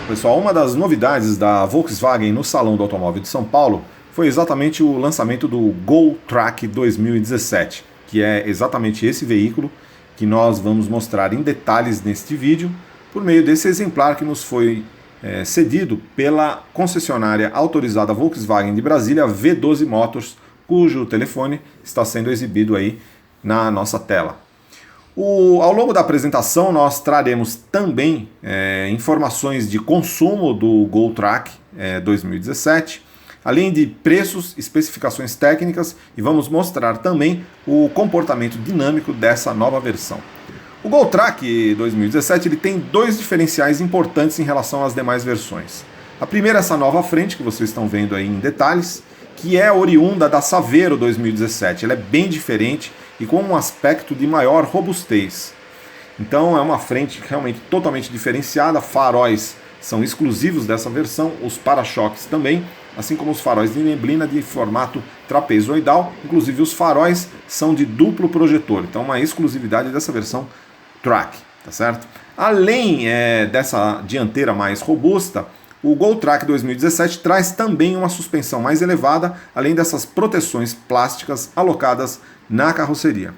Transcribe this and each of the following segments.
Pessoal, uma das novidades da Volkswagen no Salão do Automóvel de São Paulo foi exatamente o lançamento do Gol Track 2017, que é exatamente esse veículo que nós vamos mostrar em detalhes neste vídeo, por meio desse exemplar que nos foi cedido pela concessionária autorizada Volkswagen de Brasília, V12 Motors, cujo telefone está sendo exibido aí na nossa tela. Ao longo da apresentação nós traremos também informações de consumo do Gol Track 2017, além de preços, especificações técnicas, e vamos mostrar também o comportamento dinâmico dessa nova versão. O Gol Track 2017 ele tem dois diferenciais importantes em relação às demais versões. A primeira é essa nova frente que vocês estão vendo aí em detalhes, que é oriunda da Saveiro 2017. Ela é bem diferente e com um aspecto de maior robustez. Então é uma frente realmente totalmente diferenciada, faróis são exclusivos dessa versão, os para-choques também, assim como os faróis de neblina de formato trapezoidal, inclusive os faróis são de duplo projetor, então uma exclusividade dessa versão Track, tá certo? Além dessa dianteira mais robusta, o Gol Track 2017 traz também uma suspensão mais elevada, além dessas proteções plásticas alocadas na carroceria.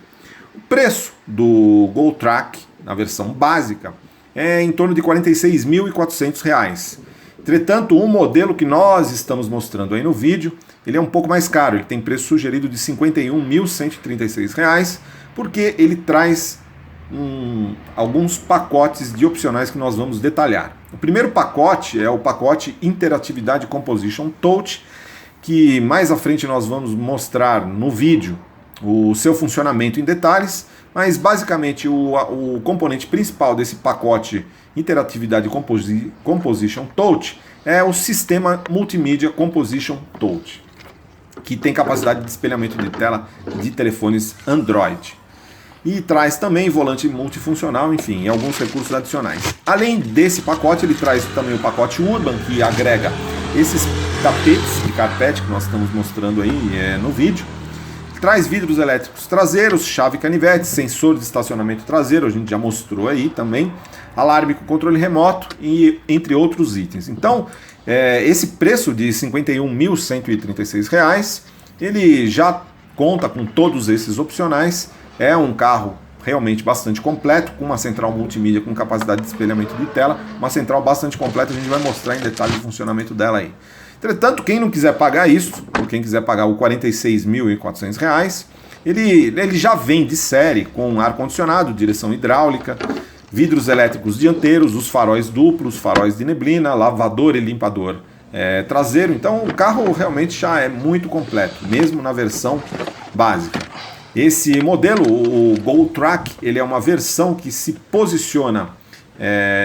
O preço do Gol Track, na versão básica, é em torno de R$ 46.400. Entretanto, o modelo que nós estamos mostrando aí no vídeo, ele é um pouco mais caro, ele tem preço sugerido de R$ 51.136, porque ele traz alguns pacotes de opcionais que nós vamos detalhar. O primeiro pacote é o pacote Interatividade Composition Touch, que mais à frente nós vamos mostrar no vídeo o seu funcionamento em detalhes, mas basicamente o componente principal desse pacote Interatividade Composition Touch é o sistema multimídia Composition Touch, que tem capacidade de espelhamento de tela de telefones Android. E traz também volante multifuncional, enfim, e alguns recursos adicionais. Além desse pacote, ele traz também o pacote Urban, que agrega esses tapetes de carpete que nós estamos mostrando aí no vídeo. Traz vidros elétricos traseiros, chave canivete, sensor de estacionamento traseiro, a gente já mostrou aí também, alarme com controle remoto e entre outros itens. Então, esse preço de R$ 51.136, ele já conta com todos esses opcionais. É um carro realmente bastante completo, com uma central multimídia com capacidade de espelhamento de tela, uma central bastante completa, a gente vai mostrar em detalhe o funcionamento dela aí. Entretanto, quem não quiser pagar isso, ou quem quiser pagar o R$ 46.400, ele já vem de série com ar-condicionado, direção hidráulica, vidros elétricos dianteiros, os faróis duplos, faróis de neblina, lavador e limpador traseiro. Então o carro realmente já é muito completo, mesmo na versão básica. Esse modelo, o Gol Track, ele é uma versão que se posiciona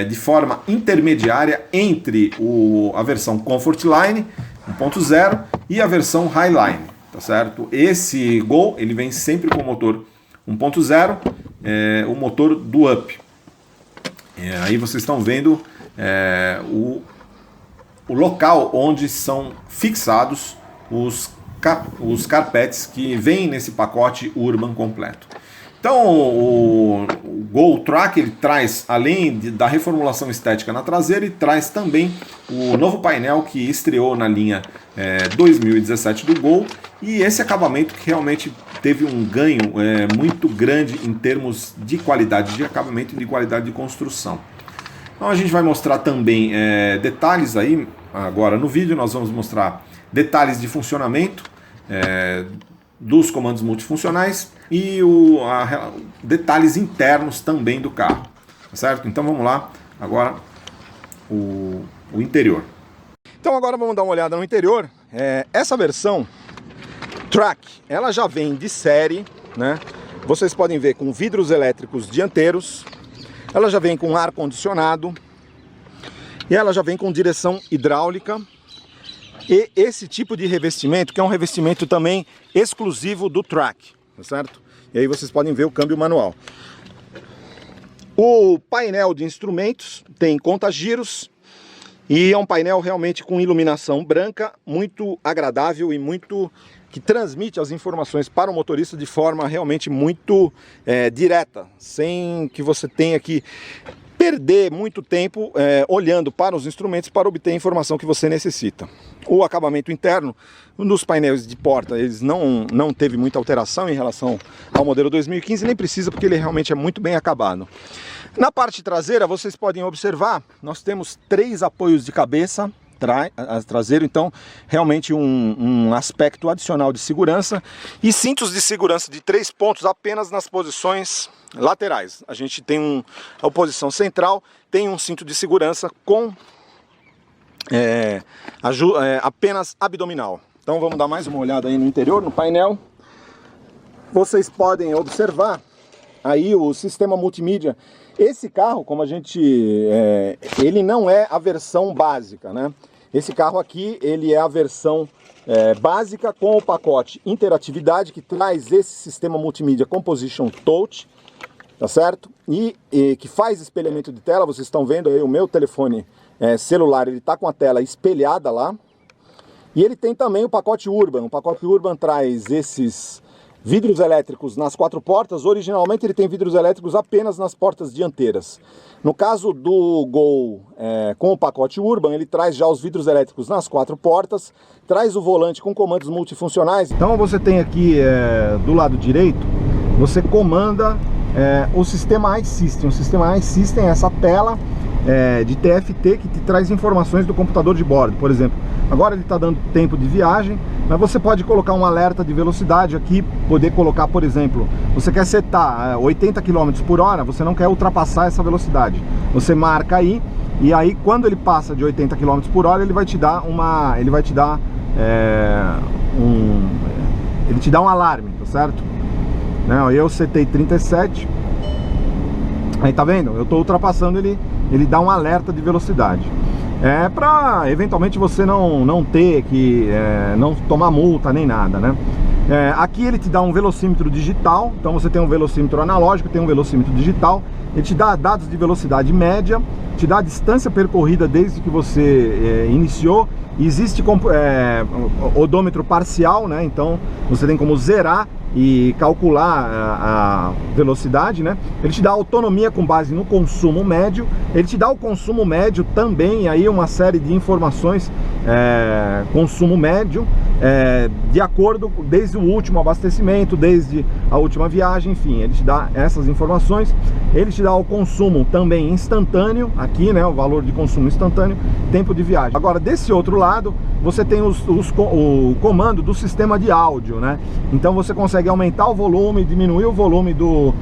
de forma intermediária entre a versão Comfort Line 1.0 e a versão Highline, tá certo? Esse Gol, ele vem sempre com o motor 1.0, o motor do Up. Aí vocês estão vendo o local onde são fixados os carpetes que vêm nesse pacote Urban completo. Então o Gol Track ele traz, além da reformulação estética na traseira, ele traz também o novo painel que estreou na linha 2017 do Gol, e esse acabamento que realmente teve um ganho muito grande em termos de qualidade de acabamento e de qualidade de construção. Então a gente vai mostrar também detalhes aí, agora no vídeo nós vamos mostrar detalhes de funcionamento dos comandos multifuncionais e detalhes internos também do carro, tá certo? Então vamos lá, agora o interior. Então agora vamos dar uma olhada no interior. Essa versão Track, ela já vem de série, né? Vocês podem ver com vidros elétricos dianteiros, ela já vem com ar condicionado e ela já vem com direção hidráulica. E esse tipo de revestimento, que é um revestimento também exclusivo do Track, tá certo? E aí vocês podem ver o câmbio manual. O painel de instrumentos tem conta-giros e é um painel realmente com iluminação branca, muito agradável e muito que transmite as informações para o motorista de forma realmente muito direta, sem que você tenha que perder muito tempo olhando para os instrumentos para obter a informação que você necessita. O acabamento interno nos painéis de porta, eles não teve muita alteração em relação ao modelo 2015, nem precisa porque ele realmente é muito bem acabado. Na parte traseira, vocês podem observar, nós temos 3 apoios de cabeça traseiro, então realmente um aspecto adicional de segurança, e cintos de segurança de 3 pontos apenas nas posições laterais. A gente tem a posição central, tem um cinto de segurança com apenas abdominal. Então vamos dar mais uma olhada aí no interior, no painel. Vocês podem observar aí o sistema multimídia. Esse carro, como ele não é a versão básica, né? Esse carro aqui, ele é a versão básica com o pacote interatividade, que traz esse sistema multimídia Composition Touch, tá certo? E que faz espelhamento de tela. Vocês estão vendo aí o meu telefone celular, ele está com a tela espelhada lá. E ele tem também o pacote Urban. O pacote Urban traz esses vidros elétricos nas 4 portas. Originalmente ele tem vidros elétricos apenas nas portas dianteiras. No caso do Gol com o pacote Urban, ele traz já os vidros elétricos nas 4 portas, traz o volante com comandos multifuncionais. Então você tem aqui do lado direito, você comanda o sistema iSystem. O sistema iSystem é essa tela de TFT que te traz informações do computador de bordo. Por exemplo, agora ele está dando tempo de viagem, mas você pode colocar um alerta de velocidade aqui, poder colocar, por exemplo, você quer setar 80 km por hora, você não quer ultrapassar essa velocidade, você marca aí, e aí quando ele passa de 80 km por hora, ele vai te dar um alarme, tá certo? Eu setei 37, aí tá vendo? Eu estou ultrapassando, ele dá um alerta de velocidade. Para eventualmente você não ter que não tomar multa nem nada, né? Aqui ele te dá um velocímetro digital, então você tem um velocímetro analógico, tem um velocímetro digital, ele te dá dados de velocidade média, te dá a distância percorrida desde que você iniciou. Existe odômetro parcial, né? Então você tem como zerar e calcular a velocidade, né? Ele te dá autonomia com base no consumo médio, ele te dá o consumo médio também, aí uma série de informações, consumo médio, de acordo, desde o último abastecimento, desde a última viagem, enfim, ele te dá essas informações. Ele te dá o consumo também instantâneo, aqui, né, o valor de consumo instantâneo, tempo de viagem. Agora, desse outro lado, você tem o comando do sistema de áudio, né? Então você consegue aumentar o volume, diminuir o volume do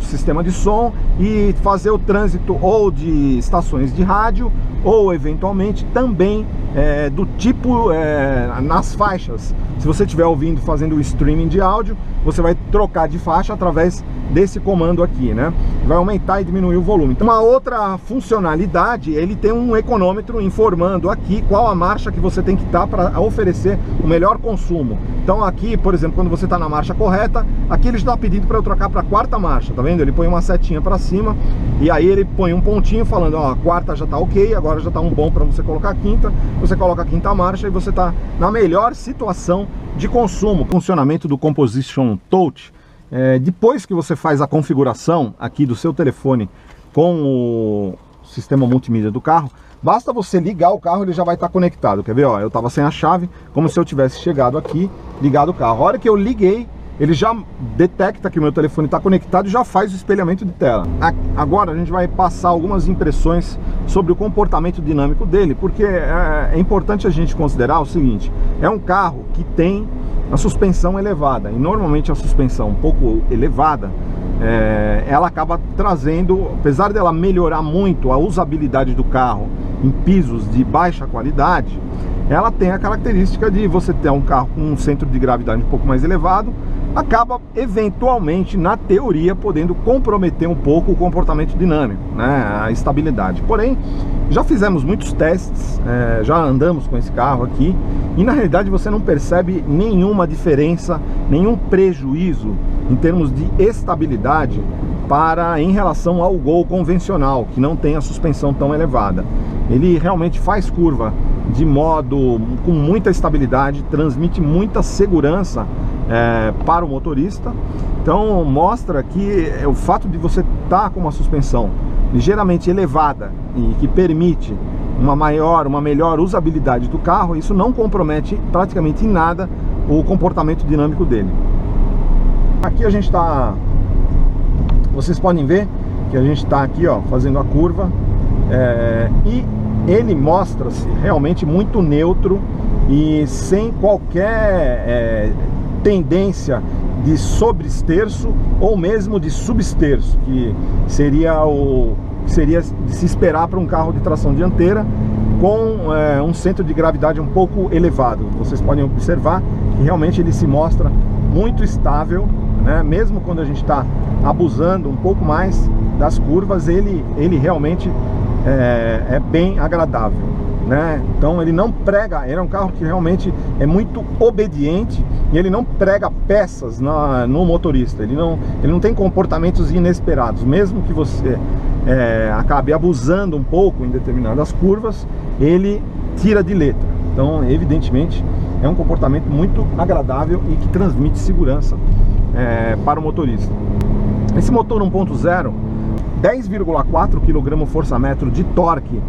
sistema de som e fazer o trânsito ou de estações de rádio ou eventualmente também do tipo nas faixas. Se você estiver ouvindo, fazendo o streaming de áudio, você vai trocar de faixa através desse comando aqui, né? Vai aumentar e diminuir o volume. Então, uma outra funcionalidade, ele tem um econômetro informando aqui qual a marcha que você tem que estar para oferecer o melhor consumo. Então aqui, por exemplo, quando você está na marcha correta, aqui ele está pedindo para eu trocar para a 4ª marcha, tá vendo? Ele põe uma setinha para cima e aí ele põe um pontinho falando, ó, a 4ª já está ok, agora já está um bom para você colocar a 5ª, você coloca a 5ª marcha e você está na melhor situação de consumo. O funcionamento do Composition Touch, depois que você faz a configuração aqui do seu telefone com o sistema multimídia do carro, basta você ligar o carro, ele já vai estar conectado. Quer ver? Ó, eu estava sem a chave, como se eu tivesse chegado aqui, ligado o carro. A hora que eu liguei, ele já detecta que o meu telefone está conectado e já faz o espelhamento de tela. Agora a gente vai passar algumas impressões sobre o comportamento dinâmico dele, porque é importante a gente considerar o seguinte: é um carro que tem a suspensão elevada, e normalmente a suspensão um pouco elevada, ela acaba trazendo, apesar dela melhorar muito a usabilidade do carro em pisos de baixa qualidade, ela tem a característica de você ter um carro com um centro de gravidade um pouco mais elevado, acaba eventualmente, na teoria, podendo comprometer um pouco o comportamento dinâmico, né, a estabilidade. Porém, já fizemos muitos testes, já andamos com esse carro aqui, e na realidade você não percebe nenhuma diferença, nenhum prejuízo em termos de estabilidade em relação ao Gol convencional, que não tem a suspensão tão elevada. Ele realmente faz curva de modo com muita estabilidade, transmite muita segurança para o motorista. Então mostra que o fato de você estar com uma suspensão ligeiramente elevada e que permite uma melhor usabilidade do carro, isso não compromete praticamente em nada o comportamento dinâmico dele. Aqui a gente está, vocês podem ver que a gente está aqui, ó, fazendo a curva, e ele mostra-se realmente muito neutro e sem qualquer tendência de sobreesterço ou mesmo de substerço, que seria de se esperar para um carro de tração dianteira com um centro de gravidade um pouco elevado. Vocês podem observar que realmente ele se mostra muito estável, né? Mesmo quando a gente está abusando um pouco mais das curvas, ele realmente é bem agradável, né? Então ele não prega, ele é um carro que realmente é muito obediente e ele não prega peças no motorista, ele não tem comportamentos inesperados. Mesmo que você acabe abusando um pouco em determinadas curvas, ele tira de letra. Então evidentemente é um comportamento muito agradável e que transmite segurança para o motorista. Esse motor 1.0, 10,4 kgfm de torque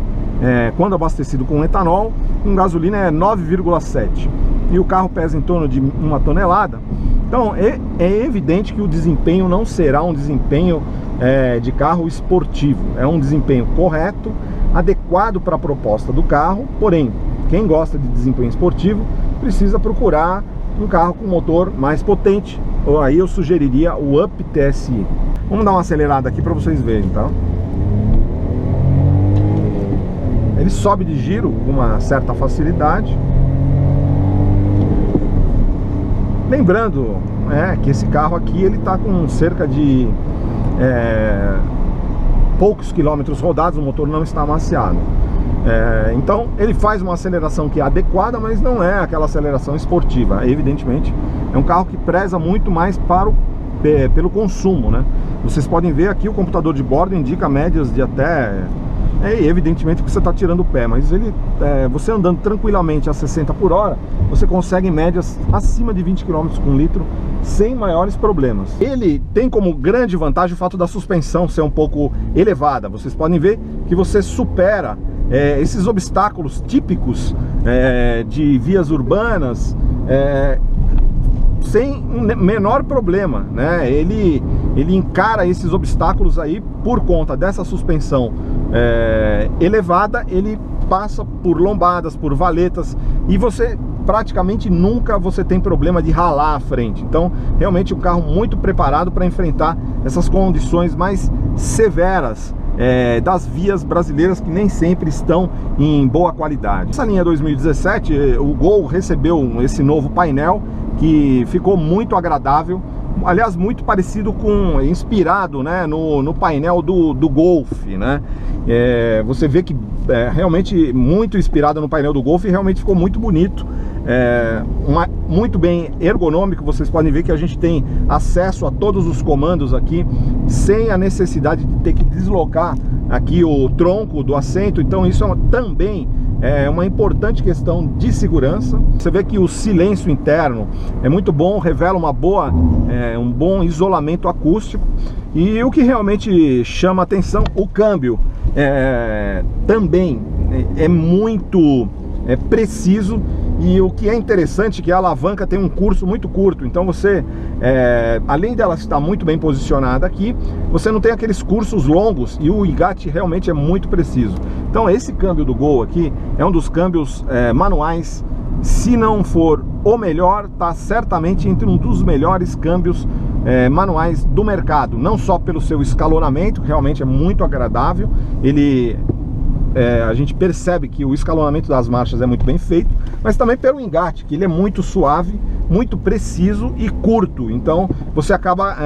quando abastecido com etanol, com gasolina é 9,7, e o carro pesa em torno de 1 tonelada. Então é evidente que o desempenho não será um desempenho de carro esportivo, é um desempenho correto, adequado para a proposta do carro. Porém, quem gosta de desempenho esportivo precisa procurar um carro com motor mais potente, ou aí eu sugeriria o Up TSI. Vamos dar uma acelerada aqui para vocês verem, tá? Ele sobe de giro com uma certa facilidade. Lembrando que esse carro aqui ele está com cerca de poucos quilômetros rodados, o motor não está amaciado. Então ele faz uma aceleração que é adequada, mas não é aquela aceleração esportiva. Evidentemente é um carro que preza muito mais pelo consumo, né? Vocês podem ver aqui o computador de bordo indica médias de até... evidentemente que você está tirando o pé, mas você andando tranquilamente a 60 por hora, você consegue médias acima de 20 km com litro sem maiores problemas. Ele tem como grande vantagem o fato da suspensão ser um pouco elevada. Vocês podem ver que você supera esses obstáculos típicos de vias urbanas sem um menor problema, né? Ele encara esses obstáculos aí por conta dessa suspensão elevada. Ele passa por lombadas, por valetas, e você praticamente nunca tem problema de ralar a frente. Então realmente um carro muito preparado para enfrentar essas condições mais severas das vias brasileiras, que nem sempre estão em boa qualidade. Essa linha 2017, o Gol recebeu esse novo painel que ficou muito agradável, aliás muito parecido inspirado, né, no painel do Golf, né? Você vê que realmente muito inspirado no painel do Golf, e realmente ficou muito bonito, muito bem ergonômico. Vocês podem ver que a gente tem acesso a todos os comandos aqui sem a necessidade de ter que deslocar aqui o tronco do assento. Então isso também é uma importante questão de segurança. Você vê que o silêncio interno é muito bom, revela um bom isolamento acústico. E o que realmente chama a atenção, o câmbio também é muito preciso. E o que é interessante é que a alavanca tem um curso muito curto. Então você, além dela estar muito bem posicionada aqui, você não tem aqueles cursos longos, e o engate realmente é muito preciso. Então esse câmbio do Gol aqui é um dos câmbios manuais, se não for o melhor, está certamente entre um dos melhores câmbios manuais do mercado. Não só pelo seu escalonamento, que realmente é muito agradável. A gente percebe que o escalonamento das marchas é muito bem feito, mas também pelo engate, que ele é muito suave, muito preciso e curto. Então você acaba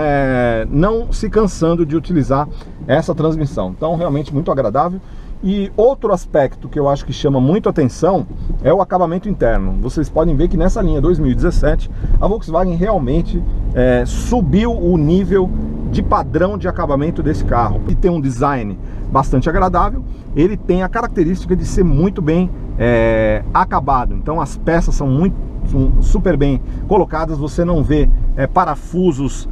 não se cansando de utilizar essa transmissão. Então realmente muito agradável. E outro aspecto que eu acho que chama muito atenção é o acabamento interno. Vocês podem ver que nessa linha 2017 a Volkswagen realmente subiu o nível de padrão de acabamento desse carro. E tem um design bastante agradável. Ele tem a característica de ser muito bem acabado. Então as peças são super bem colocadas. Você não vê parafusos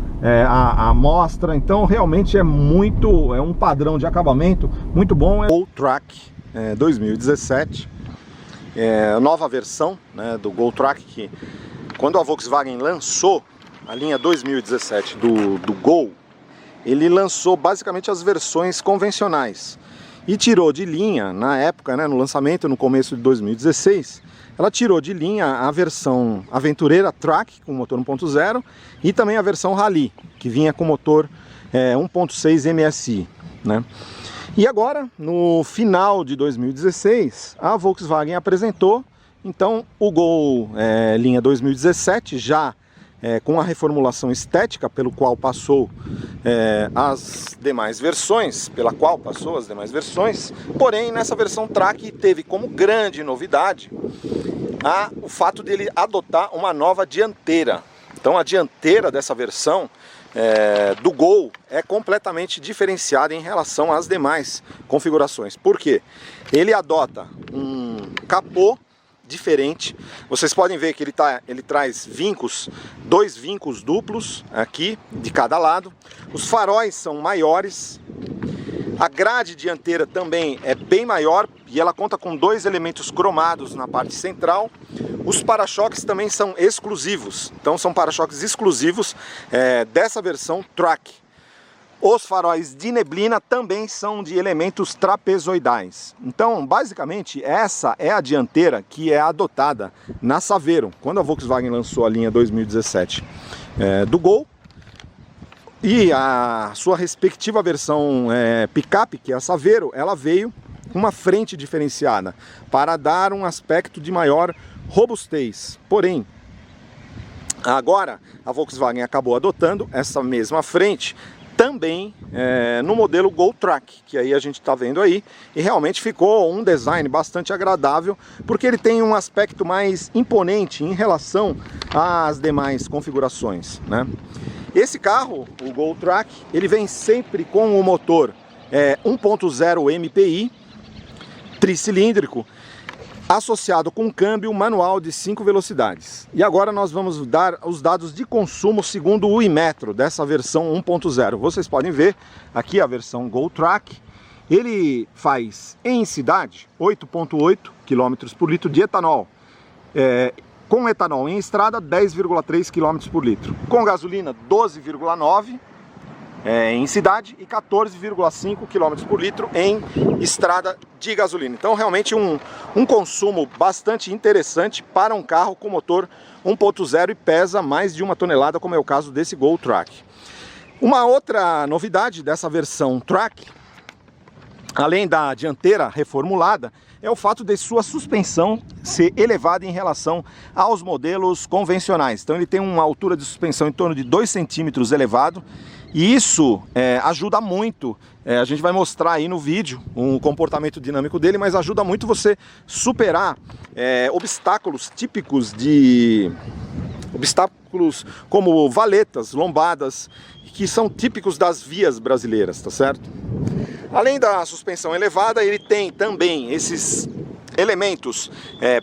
a mostra. Então realmente é um padrão de acabamento muito bom. Gol Track 2017, a nova versão, né, do Gol Track, que quando a Volkswagen lançou a linha 2017 do Gol, ele lançou basicamente as versões convencionais e tirou de linha, na época, né, no lançamento, no começo de 2016, ela tirou de linha a versão aventureira Track com motor 1.0 e também a versão Rally, que vinha com motor 1.6 MSI, né? E agora, no final de 2016, a Volkswagen apresentou então o Gol linha 2017, já com a reformulação estética pelo qual passou as demais versões, porém nessa versão Track teve como grande novidade o fato dele adotar uma nova dianteira. Então a dianteira dessa versão do Gol é completamente diferenciada em relação às demais configurações. Por quê? Ele adota um capô diferente. Vocês podem ver que ele traz vincos, 2 vincos duplos aqui de cada lado. Os faróis são maiores. A grade dianteira também é bem maior e ela conta com 2 elementos cromados na parte central. Os para-choques também são exclusivos, então são para-choques exclusivos dessa versão Track. Os faróis de neblina também são de elementos trapezoidais. Então, basicamente, essa é a dianteira que é adotada na Saveiro, quando a Volkswagen lançou a linha 2017 do Gol. E a sua respectiva versão picape, que é a Saveiro, ela veio com uma frente diferenciada para dar um aspecto de maior robustez. Porém, agora a Volkswagen acabou adotando essa mesma frente também no modelo Gol Track, que aí a gente está vendo aí, e realmente ficou um design bastante agradável, porque ele tem um aspecto mais imponente em relação às demais configurações, né? Esse carro, o Gol Track, ele vem sempre com o motor 1.0 MPI, tricilíndrico, associado com um câmbio manual de 5 velocidades. E agora nós vamos dar os dados de consumo segundo o Imetro dessa versão 1.0. Vocês podem ver aqui a versão Gol Track. Ele faz em cidade 8.8 km por litro de etanol. Com etanol em estrada 10,3 km por litro. Com gasolina 12,9 em cidade e 14,5 km por litro em estrada de gasolina. Então realmente um consumo bastante interessante para um carro com motor 1.0 e pesa mais de 1 tonelada, como é o caso desse Gol Track. Uma outra novidade dessa versão Track, além da dianteira reformulada, é o fato de sua suspensão ser elevada em relação aos modelos convencionais. Então ele tem uma altura de suspensão em torno de 2 centímetros elevado, e isso ajuda muito, a gente vai mostrar aí no vídeo o comportamento dinâmico dele, mas ajuda muito você superar obstáculos típicos obstáculos como valetas, lombadas, que são típicos das vias brasileiras, tá certo? Além da suspensão elevada, ele tem também esses elementos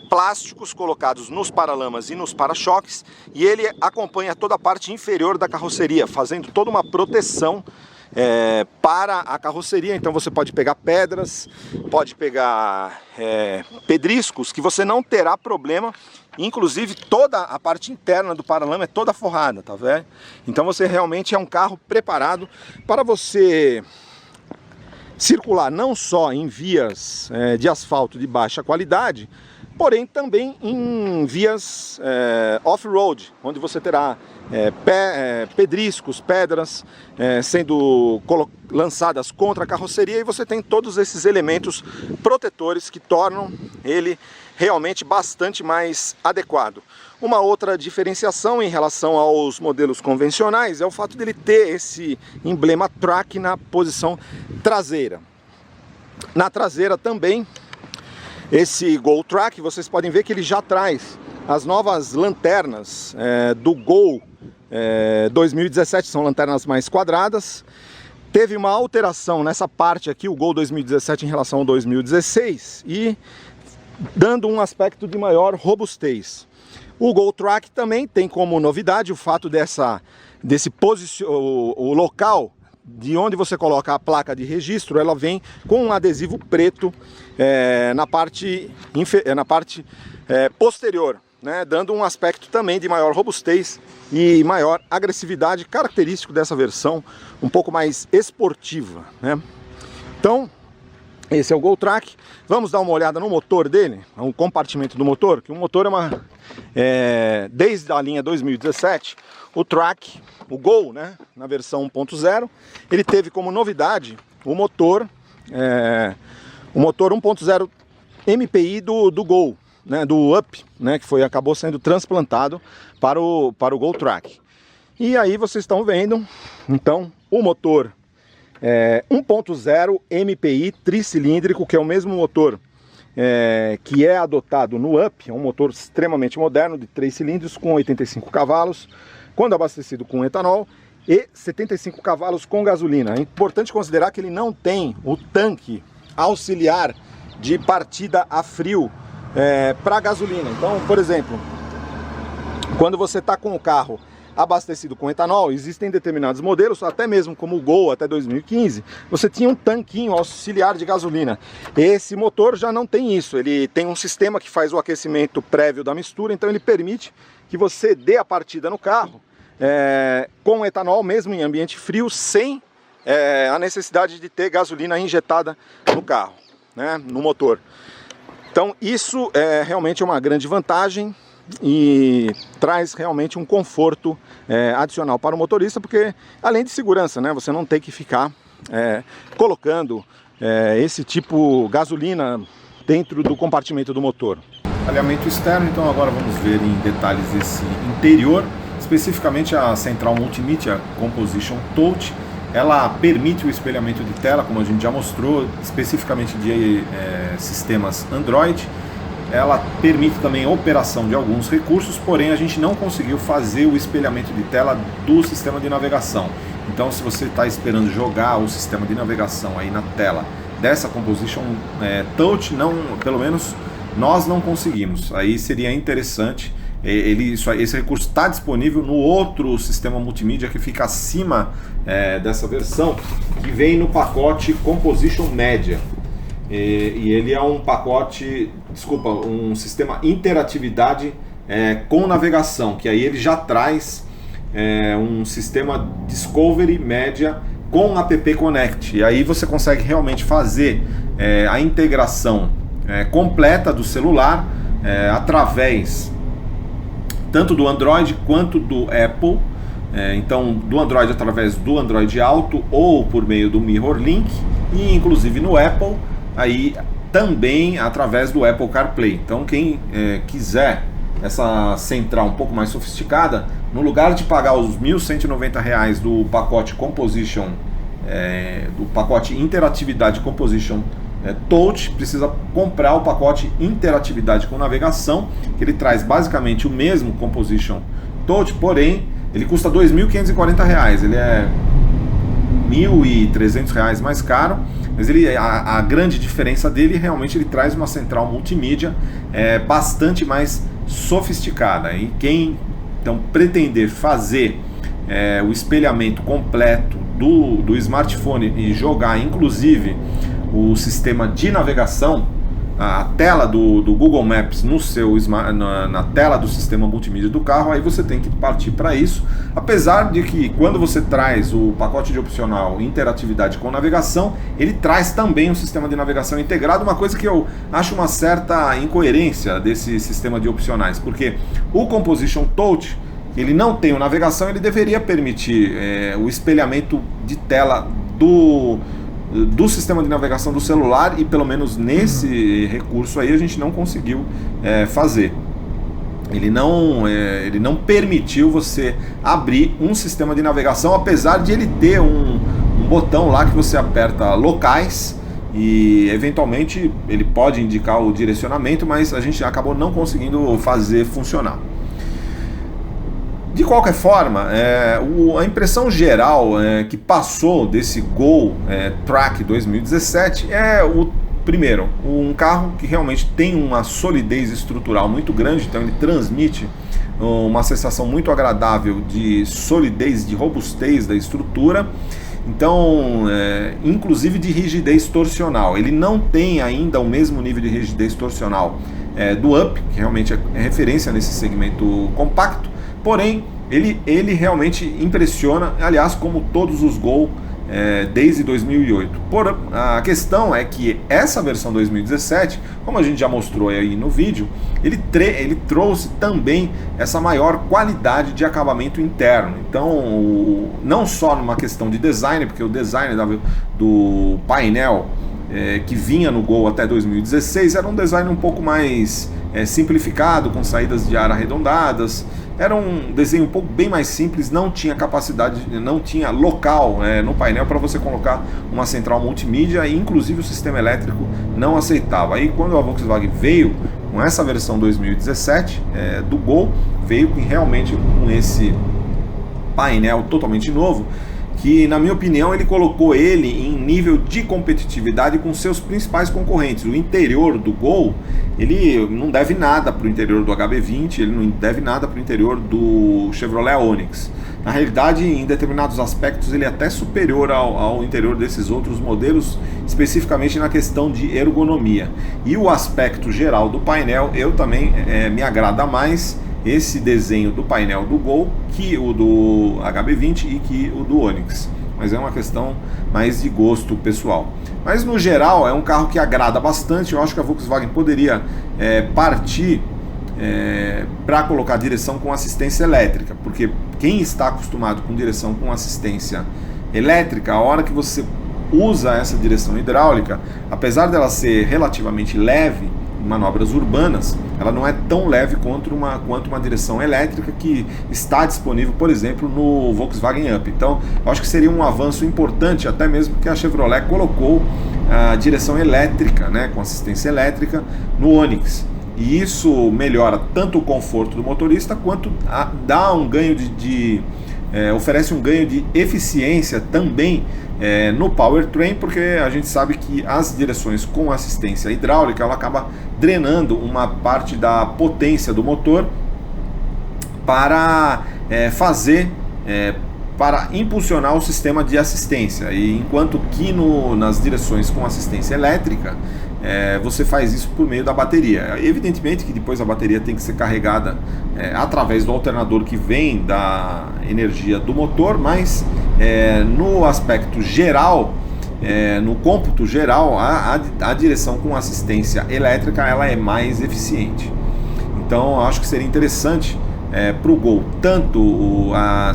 plásticos colocados nos paralamas e nos para-choques, e ele acompanha toda a parte inferior da carroceria, fazendo toda uma proteção para a carroceria. Então você pode pegar pedras, pode pegar pedriscos, que você não terá problema. Inclusive toda a parte interna do paralama é toda forrada, tá vendo? Então você realmente é um carro preparado para você circular não só em vias de asfalto de baixa qualidade, porém também em vias off-road, onde você terá pedriscos, pedras sendo lançadas contra a carroceria, e você tem todos esses elementos protetores que tornam ele realmente bastante mais adequado. Uma outra diferenciação em relação aos modelos convencionais é o fato dele ter esse emblema Track na posição traseira. Na traseira também, esse Gol Track, vocês podem ver que ele já traz as novas lanternas do Gol 2017, são lanternas mais quadradas. Teve uma alteração nessa parte aqui, o Gol 2017 em relação ao 2016, e dando um aspecto de maior robustez. O Gol Track também tem como novidade o fato o local de onde você coloca a placa de registro, ela vem com um adesivo preto na parte posterior, né, dando um aspecto também de maior robustez e maior agressividade, característico dessa versão um pouco mais esportiva, né? Então, esse é o Gol Track. Vamos dar uma olhada no motor dele, o compartimento do motor, que o motor desde a linha 2017, o Track, o Gol, né, na versão 1.0, ele teve como novidade o motor 1.0 MPI do Gol, né, do Up, né, que acabou sendo transplantado para o Gol Track. E aí vocês estão vendo, então, o motor 1.0 MPI tricilíndrico, que é o mesmo motor que é adotado no Up, é um motor extremamente moderno de 3 cilindros com 85 cavalos, quando abastecido com etanol, e 75 cavalos com gasolina. É importante considerar que ele não tem o tanque auxiliar de partida a frio para gasolina. Então, por exemplo, quando você está com o carro abastecido com etanol, existem determinados modelos, até mesmo como o Gol até 2015, você tinha um tanquinho auxiliar de gasolina. Esse motor já não tem isso, ele tem um sistema que faz o aquecimento prévio da mistura, então ele permite que você dê a partida no carro com etanol, mesmo em ambiente frio, sem a necessidade de ter gasolina injetada no carro, né, no motor. Então isso é realmente uma grande vantagem e traz realmente um conforto adicional para o motorista, porque além de segurança, né, você não tem que ficar colocando esse tipo gasolina dentro do compartimento do motor. Alinhamento externo, então agora vamos ver em detalhes esse interior, especificamente a central multimídia Composition Touch. Ela permite o espelhamento de tela, como a gente já mostrou, especificamente de sistemas Android. Ela permite também a operação de alguns recursos, porém a gente não conseguiu fazer o espelhamento de tela do sistema de navegação. Então, se você está esperando jogar o sistema de navegação aí na tela dessa Composition Touch, pelo menos nós não conseguimos. Aí seria interessante. Esse recurso está disponível no outro sistema multimídia que fica acima dessa versão, que vem no pacote Composition Media. E ele é um um sistema interatividade com navegação, que aí ele já traz um sistema Discovery Media com App Connect. E aí você consegue realmente fazer a integração completa do celular através tanto do Android quanto do Apple. Então, do Android através do Android Auto ou por meio do Mirror Link, e inclusive no Apple aí também através do Apple CarPlay. Então quem quiser essa central um pouco mais sofisticada, no lugar de pagar os R$ 1.190 do pacote Composition, do pacote Interatividade Composition Touch, precisa comprar o pacote Interatividade com Navegação, que ele traz basicamente o mesmo Composition Touch, porém ele custa R$ 2.540, ele é R$ 1.300 mais caro, mas a grande diferença dele, realmente ele traz uma central multimídia bastante mais sofisticada. E quem então pretender fazer o espelhamento completo do smartphone e jogar inclusive o sistema de navegação, a tela do Google Maps na tela do sistema multimídia do carro, aí você tem que partir para isso. Apesar de que quando você traz o pacote de opcional interatividade com navegação, ele traz também um sistema de navegação integrado, uma coisa que eu acho uma certa incoerência desse sistema de opcionais, porque o Composition Touch, ele não tem o navegação, ele deveria permitir o espelhamento de tela do sistema de navegação do celular, e pelo menos nesse recurso aí a gente não conseguiu fazer. Ele não permitiu você abrir um sistema de navegação, apesar de ele ter um botão lá que você aperta locais e eventualmente ele pode indicar o direcionamento, mas a gente acabou não conseguindo fazer funcionar. De qualquer forma, a impressão geral que passou desse Gol Track 2017 é primeiro, um carro que realmente tem uma solidez estrutural muito grande, então ele transmite uma sensação muito agradável de solidez, de robustez da estrutura. Então, inclusive de rigidez torsional. Ele não tem ainda o mesmo nível de rigidez torsional do Up, que realmente é referência nesse segmento compacto, porém ele realmente impressiona, aliás, como todos os Gol desde 2008. A questão é que essa versão 2017, como a gente já mostrou aí no vídeo, ele trouxe também essa maior qualidade de acabamento interno. Então, não só numa questão de design, porque o design do painel que vinha no Gol até 2016 era um design um pouco mais simplificado, com saídas de ar arredondadas. Era um desenho um pouco bem mais simples, não tinha capacidade, não tinha local no painel para você colocar uma central multimídia, e inclusive o sistema elétrico não aceitava. Aí quando a Volkswagen veio com essa versão 2017 do Gol, veio realmente com esse painel totalmente novo, que na minha opinião ele colocou ele em nível de competitividade com seus principais concorrentes. O interior do Gol, ele não deve nada para o interior do HB20, ele não deve nada para o interior do Chevrolet Onix. Na realidade, em determinados aspectos, ele é até superior ao interior desses outros modelos, especificamente na questão de ergonomia. E o aspecto geral do painel, eu também me agrada mais esse desenho do painel do Gol que o do HB20 e que o do Onix, mas é uma questão mais de gosto pessoal. Mas no geral é um carro que agrada bastante. Eu acho que a Volkswagen poderia partir para colocar direção com assistência elétrica, porque quem está acostumado com direção com assistência elétrica, a hora que você usa essa direção hidráulica, apesar dela ser relativamente leve em manobras urbanas, ela não é tão leve quanto uma direção elétrica que está disponível, por exemplo, no Volkswagen Up. Então, eu acho que seria um avanço importante, até mesmo que a Chevrolet colocou a direção elétrica, com assistência elétrica, no Onix. E isso melhora tanto o conforto do motorista, quanto dá um ganho oferece um ganho de eficiência também no powertrain, porque a gente sabe que as direções com assistência hidráulica ela acaba drenando uma parte da potência do motor para para impulsionar o sistema de assistência, e enquanto que nas direções com assistência elétrica você faz isso por meio da bateria. Evidentemente que depois a bateria tem que ser carregada através do alternador que vem da energia do motor, mas no aspecto geral, no cômputo geral, a direção com assistência elétrica ela é mais eficiente. Então eu acho que seria interessante para o Gol tanto a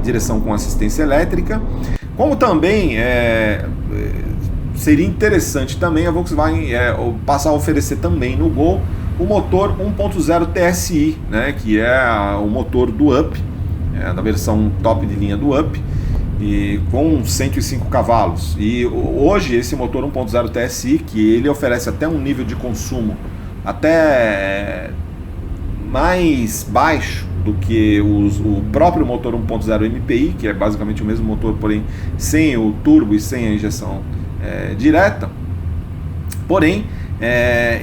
direção com assistência elétrica, como também seria interessante também a Volkswagen passar a oferecer também no Gol o motor 1.0 TSI, que é o motor do Up, da versão top de linha do Up, e com 105 cavalos. E hoje esse motor 1.0 TSI, que ele oferece até um nível de consumo até mais baixo do que o próprio motor 1.0 MPI, que é basicamente o mesmo motor, porém sem o turbo e sem a injeção direta, porém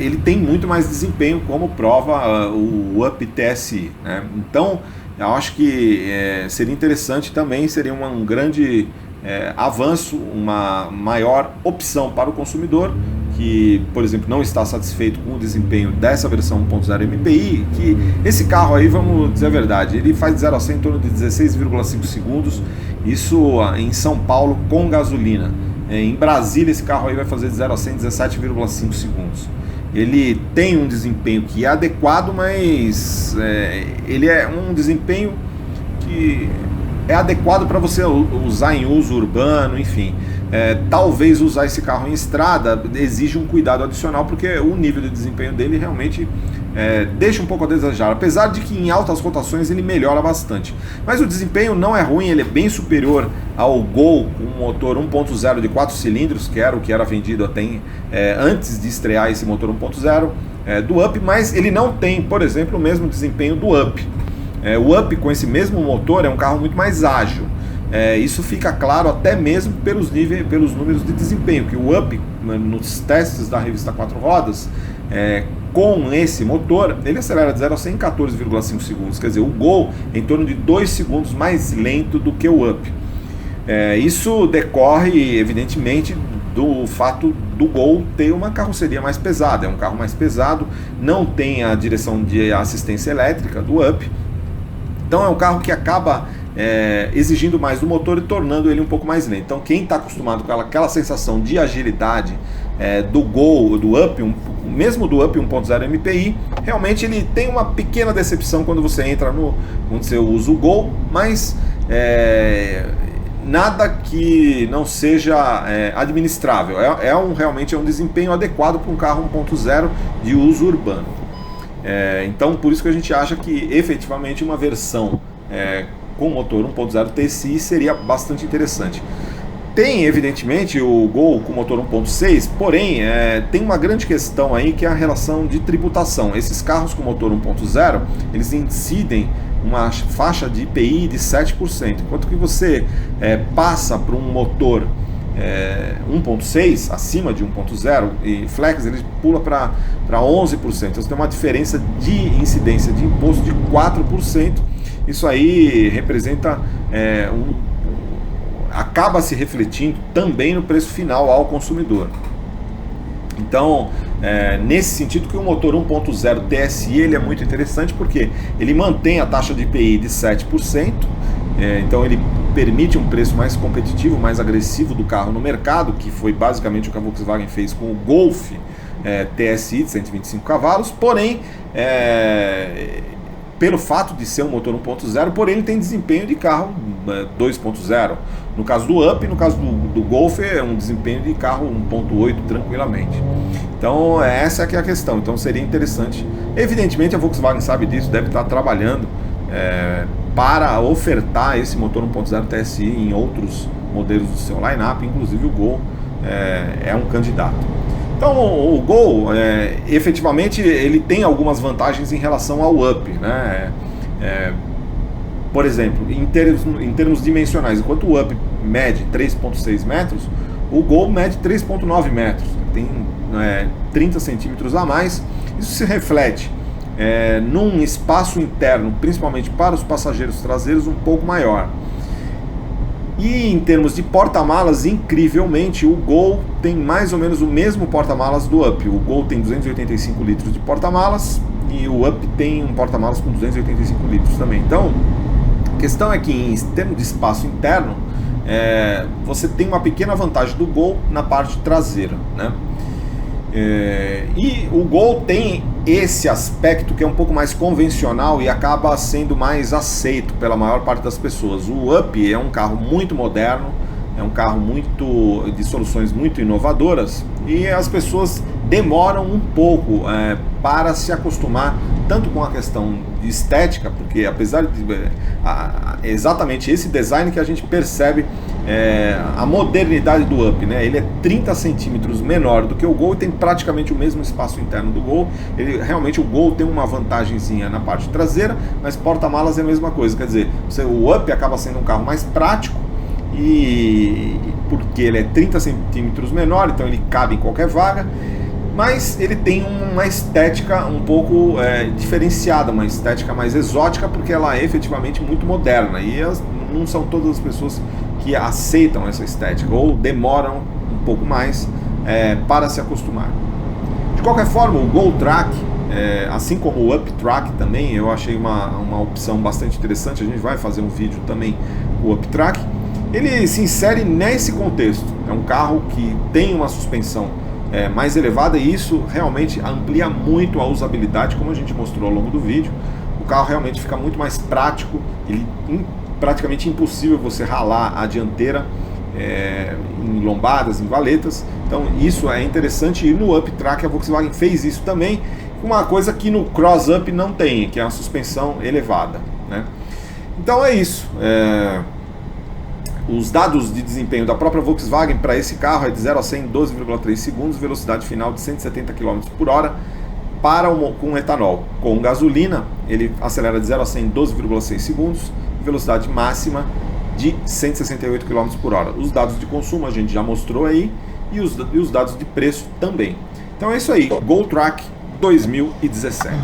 ele tem muito mais desempenho, como prova o Up TSI, Então eu acho que seria interessante também, seria um grande avanço, uma maior opção para o consumidor que, por exemplo, não está satisfeito com o desempenho dessa versão 1.0 MPI, que esse carro aí, vamos dizer a verdade, ele faz de 0 a 100 em torno de 16,5 segundos, isso em São Paulo com gasolina. Em Brasília esse carro aí vai fazer de 0 a 100 em 17,5 segundos. Ele tem um desempenho que é adequado, mas ele é um desempenho que é adequado para você usar em uso urbano, enfim. Talvez usar esse carro em estrada exige um cuidado adicional, porque o nível de desempenho dele realmente deixa um pouco a desejar, apesar de que em altas rotações ele melhora bastante. Mas o desempenho não é ruim, ele é bem superior ao Gol, com um motor 1.0 de 4 cilindros, que era o que era vendido até antes de estrear esse motor 1.0 do Up, mas ele não tem, por exemplo, o mesmo desempenho do Up. O Up com esse mesmo motor é um carro muito mais ágil. Isso fica claro até mesmo pelos números de desempenho, que o Up nos testes da revista 4 Rodas, com esse motor, ele acelera de 0 a 100 em 14,5 segundos, quer dizer, o Gol é em torno de 2 segundos mais lento do que o Up. Isso decorre, evidentemente, do fato do Gol ter uma carroceria mais pesada, é um carro mais pesado, não tem a direção de assistência elétrica do Up, então é um carro que acaba exigindo mais do motor e tornando ele um pouco mais lento. Então quem está acostumado com aquela sensação de agilidade do Gol, do Up, mesmo do Up 1.0 MPI, realmente ele tem uma pequena decepção quando você entra quando você usa o Gol, mas nada que não seja administrável. Realmente é um desempenho adequado para um carro 1.0 de uso urbano. Então por isso que a gente acha que efetivamente uma versão com motor 1.0 TSI seria bastante interessante. Tem evidentemente o Gol com motor 1.6, porém tem uma grande questão aí, que é a relação de tributação. Esses carros com motor 1.0, eles incidem uma faixa de IPI de 7%, enquanto que você passa para um motor 1.6, acima de 1.0, e flex, ele pula para 11%. Então você tem uma diferença de incidência de imposto de 4%. Isso aí representa acaba se refletindo também no preço final ao consumidor. Então, nesse sentido que o motor 1.0 TSI ele é muito interessante, porque ele mantém a taxa de IPI de 7%, então ele permite um preço mais competitivo, mais agressivo do carro no mercado, que foi basicamente o que a Volkswagen fez com o Golf TSI de 125 cavalos, porém, pelo fato de ser um motor 1.0, porém ele tem desempenho de carro 2.0. No caso do Up, no caso do Golf, é um desempenho de carro 1.8 tranquilamente. Então essa é que é a questão. Então seria interessante. Evidentemente a Volkswagen sabe disso, deve estar trabalhando para ofertar esse motor 1.0 TSI em outros modelos do seu line-up, inclusive o Gol é um candidato. Então o Gol, efetivamente, ele tem algumas vantagens em relação ao Up, né? Por exemplo, em termos dimensionais, enquanto o Up mede 3,6 metros, o Gol mede 3,9 metros, tem 30 centímetros a mais. Isso se reflete num espaço interno, principalmente para os passageiros traseiros, um pouco maior. E em termos de porta-malas, incrivelmente, o Gol tem mais ou menos o mesmo porta-malas do Up. O Gol tem 285 litros de porta-malas e o Up tem um porta-malas com 285 litros também. Então, a questão é que em termos de espaço interno, você tem uma pequena vantagem do Gol na parte traseira, né? E o Gol tem esse aspecto que é um pouco mais convencional e acaba sendo mais aceito pela maior parte das pessoas. O Up é um carro muito moderno, é um carro de soluções muito inovadoras, e as pessoas demoram um pouco para se acostumar tanto com a questão de estética, porque apesar de exatamente esse design que a gente percebe a modernidade do Up, né? Ele é 30 centímetros menor do que o Gol e tem praticamente o mesmo espaço interno do Gol. Realmente o Gol tem uma vantagemzinha na parte traseira, mas porta-malas é a mesma coisa, quer dizer, o Up acaba sendo um carro mais prático, e porque ele é 30 centímetros menor, então ele cabe em qualquer vaga, mas ele tem uma estética um pouco diferenciada, uma estética mais exótica, porque ela é efetivamente muito moderna, e não são todas as pessoas que aceitam essa estética, ou demoram um pouco mais para se acostumar. De qualquer forma, o Gol Track, assim como o Up Track também, eu achei uma opção bastante interessante. A gente vai fazer um vídeo também com o Up Track. Ele se insere nesse contexto, é um carro que tem uma suspensão mais elevada, e isso realmente amplia muito a usabilidade, como a gente mostrou ao longo do vídeo. O carro realmente fica muito mais prático, praticamente impossível você ralar a dianteira em lombadas, em valetas. Então isso é interessante, e no Up Track a Volkswagen fez isso também, uma coisa que no Cross Up não tem, que é a suspensão elevada, né? Então é isso. Os dados de desempenho da própria Volkswagen para esse carro é de 0 a 100 em 12,3 segundos, velocidade final de 170 km por hora com etanol. Com gasolina, ele acelera de 0 a 100 em 12,6 segundos, velocidade máxima de 168 km por hora. Os dados de consumo a gente já mostrou aí, e os dados de preço também. Então é isso aí, Gol Track 2017.